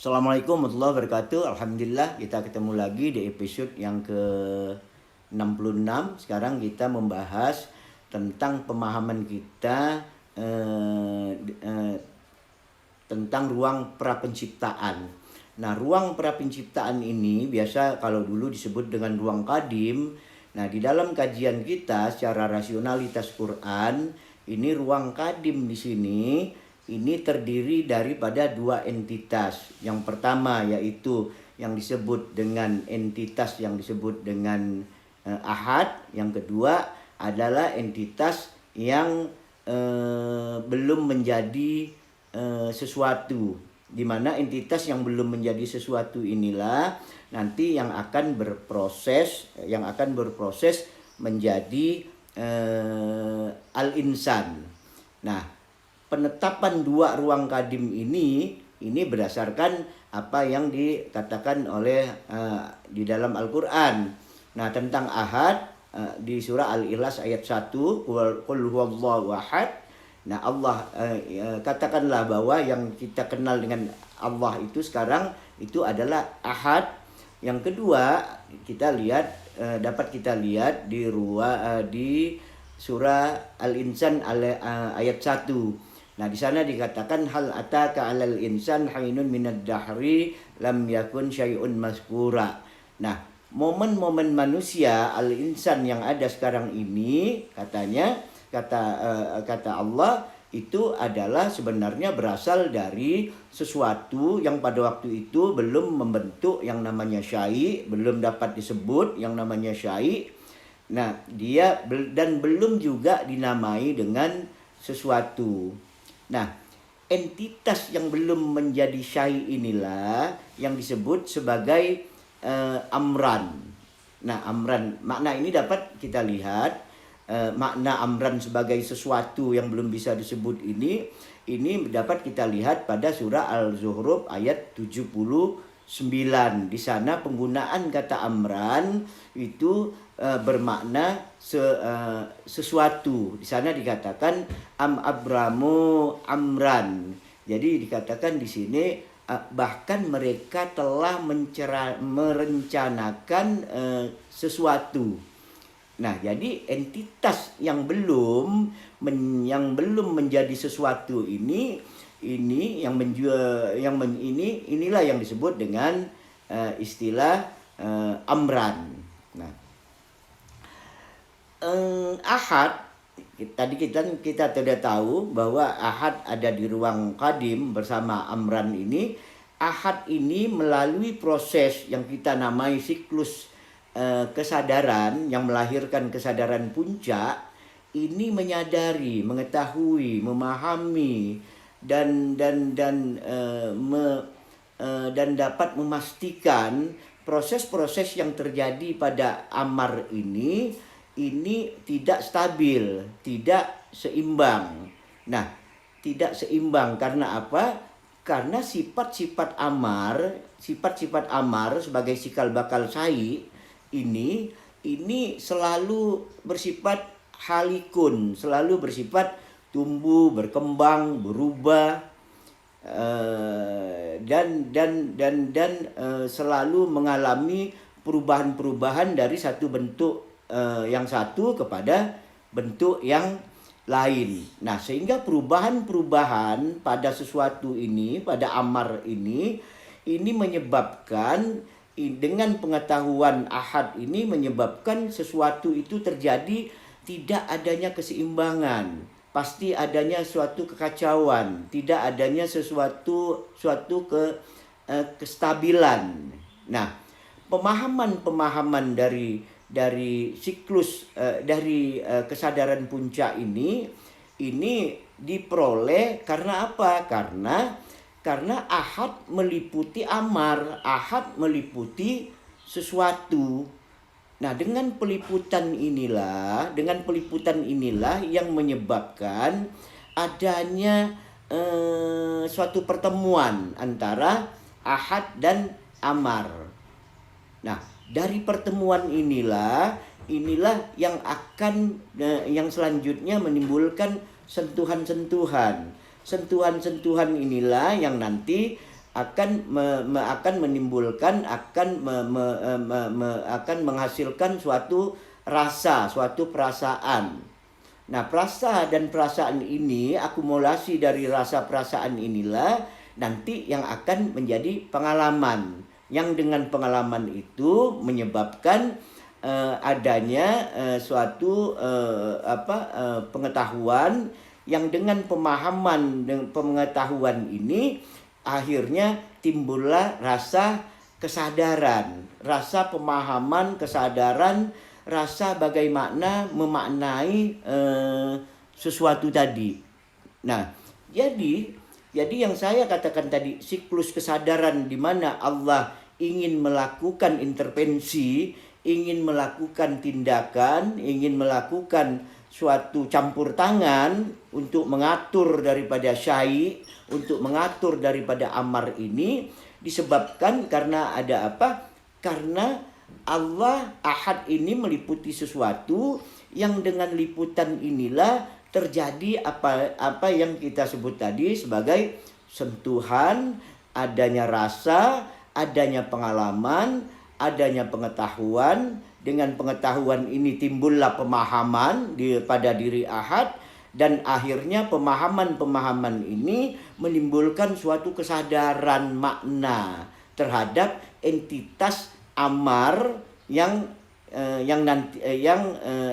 Assalamualaikum warahmatullahi wabarakatuh. Alhamdulillah kita ketemu lagi di episode yang ke-66. Sekarang kita membahas tentang pemahaman kita tentang ruang prapenciptaan. Nah, ruang prapenciptaan ini biasa kalau dulu disebut dengan ruang kadim. Nah, di dalam kajian kita secara rasionalitas Quran, ini ruang kadim di sini ini terdiri daripada dua entitas. Yang pertama yaitu yang disebut dengan entitas yang disebut dengan ahad. Yang kedua adalah entitas yang belum menjadi sesuatu. Di mana entitas yang belum menjadi sesuatu inilah nanti yang akan berproses menjadi al-insan. Nah, penetapan dua ruang kadim ini berdasarkan apa yang dikatakan oleh di dalam Al-Qur'an. Nah, tentang ahad di surah Al-Ikhlas ayat 1, qul huwallahu ahad. Nah, Allah katakanlah bahwa yang kita kenal dengan Allah itu sekarang itu adalah ahad. Yang kedua, dapat kita lihat di surah Al-Insan ayat 1. Nah, di sana dikatakan hal ataka 'alal insan hainun minad dahri lam yakun syai'un mazkura. Nah, momen-momen manusia al-insan yang ada sekarang ini kata Allah itu adalah sebenarnya berasal dari sesuatu yang pada waktu itu belum membentuk yang namanya syai', belum dapat disebut yang namanya syai'. Nah, dia dan belum juga dinamai dengan sesuatu. Nah, entitas yang belum menjadi syai' inilah yang disebut sebagai amran. Nah, amran, makna ini dapat kita lihat, makna amran sebagai sesuatu yang belum bisa disebut ini dapat kita lihat pada surah Al-Zukhruf ayat 79. Di sana penggunaan kata amran itu bermakna sesuatu. Di sana dikatakan abramu amran. Jadi dikatakan di sini bahkan mereka telah merencanakan sesuatu. Nah, jadi entitas yang belum menjadi sesuatu inilah yang disebut dengan istilah amran. Nah, ahad tadi kita sudah tahu bahwa ahad ada di ruang kadim bersama amran ini. Ahad ini melalui proses yang kita namai siklus kesadaran yang melahirkan kesadaran puncak ini menyadari, mengetahui, memahami dan dapat memastikan proses-proses yang terjadi pada amar ini tidak stabil, tidak seimbang. Nah, tidak seimbang karena apa? Karena sifat-sifat amar sebagai cikal bakal syai' ini selalu bersifat halikun, selalu bersifat tumbuh, berkembang, berubah, dan selalu mengalami perubahan-perubahan dari satu bentuk yang satu kepada bentuk yang lain. Nah, sehingga perubahan-perubahan pada sesuatu ini, pada amar ini menyebabkan dengan pengetahuan ahad ini menyebabkan sesuatu itu terjadi tidak adanya keseimbangan. Pasti adanya suatu kekacauan, tidak adanya suatu kestabilan. Nah, pemahaman dari siklus kesadaran puncak ini diperoleh karena apa? Karena ahad meliputi amar, ahad meliputi sesuatu. Nah, dengan peliputan inilah yang menyebabkan adanya suatu pertemuan antara ahad dan amar. Nah, dari pertemuan inilah yang selanjutnya menimbulkan sentuhan-sentuhan inilah yang nanti akan menimbulkan, akan menghasilkan suatu rasa, suatu perasaan. Nah, rasa dan perasaan ini, akumulasi dari rasa perasaan inilah nanti yang akan menjadi pengalaman. Yang dengan pengalaman itu menyebabkan adanya suatu pengetahuan yang dengan pemahaman dan pengetahuan ini akhirnya timbullah rasa kesadaran, rasa pemahaman, kesadaran, rasa bagaimana memaknai sesuatu tadi. Nah, jadi yang saya katakan tadi, siklus kesadaran di mana Allah ingin melakukan intervensi, ingin melakukan tindakan, ingin melakukan suatu campur tangan untuk mengatur daripada syai, untuk mengatur daripada amar ini, disebabkan karena ada apa? Karena Allah Ahad ini meliputi sesuatu yang dengan liputan inilah terjadi apa yang kita sebut tadi sebagai sentuhan, adanya rasa, adanya pengalaman, adanya pengetahuan. Dengan pengetahuan ini timbullah pemahaman pada diri Ahad, dan akhirnya pemahaman ini menimbulkan suatu kesadaran makna terhadap entitas amar yang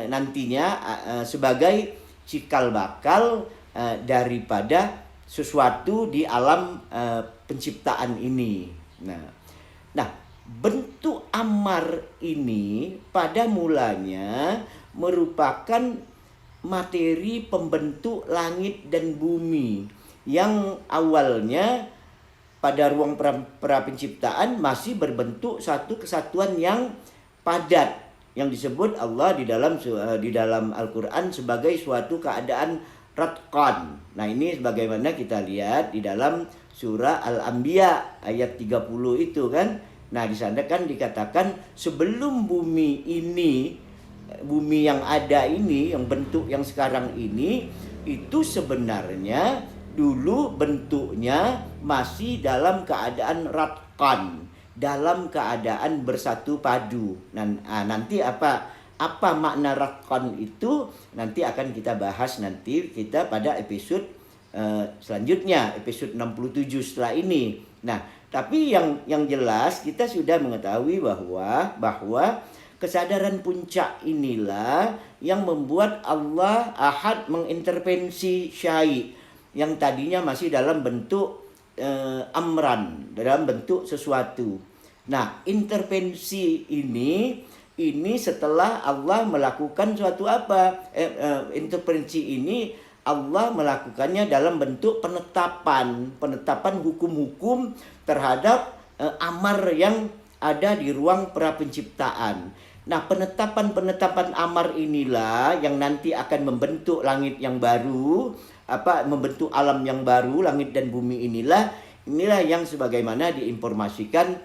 nantinya sebagai cikal bakal daripada sesuatu di alam penciptaan ini. Nah, bentuk amar ini pada mulanya merupakan materi pembentuk langit dan bumi yang awalnya pada ruang pra-penciptaan masih berbentuk satu kesatuan yang padat, yang disebut Allah di dalam Al-Qur'an sebagai suatu keadaan ratqan. Nah, ini sebagaimana kita lihat di dalam surah Al-Anbiya ayat 30 itu kan. Nah, di sana kan dikatakan sebelum bumi yang ada ini, yang bentuk yang sekarang ini, itu sebenarnya dulu bentuknya masih dalam keadaan ratqan, dalam keadaan bersatu padu. Nanti apa makna ratqan itu nanti akan kita bahas nanti kita pada episode selanjutnya, episode 67 setelah ini. Nah, tapi yang jelas kita sudah mengetahui bahwa kesadaran puncak inilah yang membuat Allah Ahad mengintervensi syai yang tadinya masih dalam bentuk amran, dalam bentuk sesuatu. Nah, intervensi ini setelah Allah melakukan suatu intervensi ini Allah melakukannya dalam bentuk penetapan hukum-hukum terhadap amar yang ada di ruang prapenciptaan. Nah, penetapan amar inilah yang nanti akan membentuk langit yang baru, membentuk alam yang baru, langit dan bumi inilah yang sebagaimana diinformasikan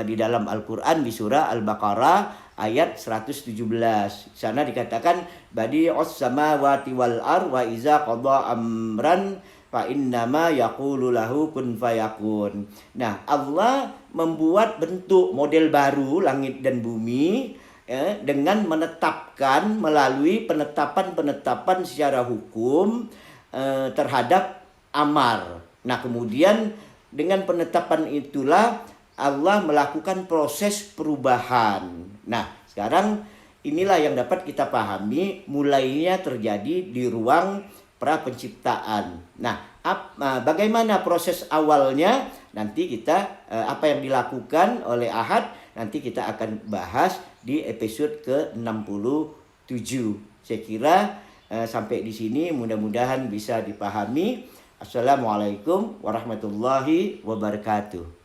di dalam Al-Qur'an di surah Al-Baqarah ayat 117. Di sana dikatakan badi'us samawati wal ar wa iza qada amran fa innama yaqulu lahu kun fayakun. Nah, Allah membuat bentuk model baru langit dan bumi dengan menetapkan melalui penetapan secara hukum terhadap amar. Nah, kemudian dengan penetapan itulah Allah melakukan proses perubahan. Nah, sekarang inilah yang dapat kita pahami mulainya terjadi di ruang prapenciptaan. Nah, bagaimana proses awalnya? Nanti kita apa yang dilakukan oleh Ahad nanti kita akan bahas di episode ke-67. Saya kira sampai di sini mudah-mudahan bisa dipahami. Assalamualaikum warahmatullahi wabarakatuh.